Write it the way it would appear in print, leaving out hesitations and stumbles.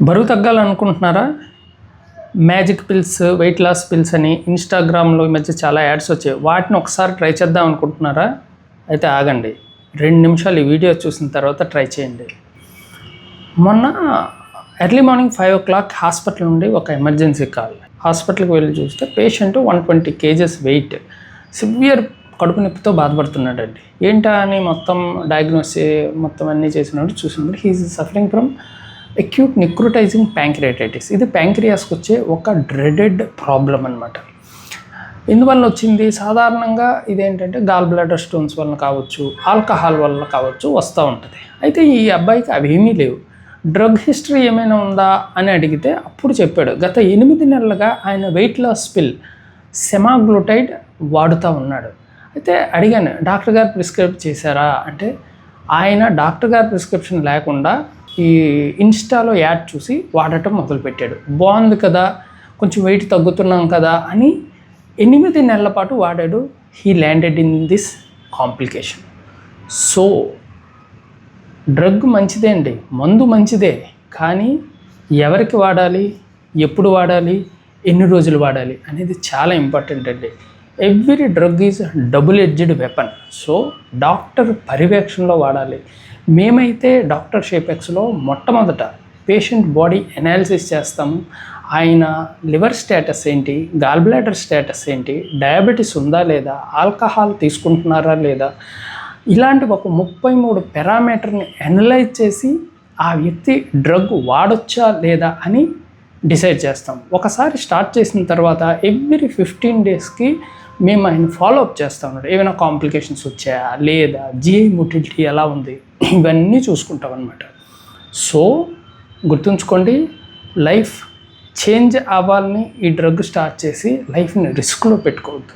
బరువు తగ్గాలనుకుంటున్నారా? Magic pills, weight loss pills అని ఇన్స్టాగ్రామ్లో ఈ మధ్య చాలా యాడ్స్ వచ్చాయి. వాటిని ఒకసారి ట్రై చేద్దాం అనుకుంటున్నారా? అయితే ఆగండి, 2 నిమిషాలు ఈ వీడియో చూసిన తర్వాత ట్రై చేయండి. మొన్న ఎర్లీ మార్నింగ్ 5 o'clock హాస్పిటల్ నుండి ఒక ఎమర్జెన్సీ కాల్. హాస్పిటల్కి వెళ్ళి చూస్తే పేషెంట్ 120 kgs వెయిట్, సివియర్ కడుపు నొప్పితో బాధపడుతున్నాడండి. ఏంటా అని మొత్తం డయాగ్నోస్ మొత్తం అన్నీ చేసినప్పుడు చూసినప్పుడు he's suffering from acute necrotizing pancreatitis. ఇది ప్యాంక్రియాస్కి వచ్చే ఒక డ్రెడెడ్ ప్రాబ్లం అనమాట. ఎందువల్ల వచ్చింది? సాధారణంగా ఇదేంటంటే గాల్ బ్లాడర్ స్టోన్స్ వలన కావచ్చు, ఆల్కహాల్ వల్ల కావచ్చు వస్తూ ఉంటుంది. అయితే ఈ అబ్బాయికి అవేమీ లేవు. డ్రగ్ హిస్టరీ ఏమైనా ఉందా అని అడిగితే అప్పుడు చెప్పాడు, గత 8 నెలలుగా ఆయన వెయిట్ లాస్ పిల్ సెమాగ్లూటైడ్ వాడుతూ ఉన్నాడు. అయితే అడిగాను, డాక్టర్ గారు ప్రిస్క్రైబ్ చేశారా అంటే, ఆయన డాక్టర్ గారు ప్రిస్క్రిప్షన్ లేకుండా ఈ ఇన్స్టాలో యాడ్ చూసి వాడటం మొదలుపెట్టాడు. బాగుంది కదా, కొంచెం వెయిట్ తగ్గుతున్నాం కదా అని 8 నెలల పాటు వాడాడు. He landed in this complication. So drug మంచిదే అండి, మందు మంచిదే, కానీ ఎవరికి వాడాలి, ఎప్పుడు వాడాలి, ఎన్ని రోజులు వాడాలి అనేది చాలా ఇంపార్టెంట్ అండి. Every drug is double edged weapon. So doctor పర్యవేక్షణలో వాడాలి. మేమైతే డాక్టర్ షేపెక్స్లో మొట్టమొదట పేషెంట్ బాడీ అనాలిసిస్ చేస్తాము. ఆయన లివర్ స్టేటస్ ఏంటి, గాల్ బ్లాడర్ స్టేటస్ ఏంటి, డయాబెటీస్ ఉందా లేదా, ఆల్కహాల్ తీసుకుంటున్నారా లేదా, ఇలాంటి ఒక 33 పారామీటర్ని అనలైజ్ చేసి ఆ వ్యక్తి డ్రగ్ వాడొచ్చా లేదా అని డిసైడ్ చేస్తాం. ఒకసారి స్టార్ట్ చేసిన తర్వాత ఎవ్రీ 15 daysకి మేము ఆయన ఫాలోఅప్ చేస్తాం. ఏమైనా కాంప్లికేషన్స్ వచ్చాయా లేదా, జిఐ మొటిలిటీ ఎలా ఉంది, ఇవన్నీ చూసుకుంటాం అన్నమాట. సో గుర్తుంచుకోండి, లైఫ్ చేంజ్ అవ్వాలని ఈ డ్రగ్ స్టార్ట్ చేసి లైఫ్ని రిస్క్లో పెట్టుకోవద్దు.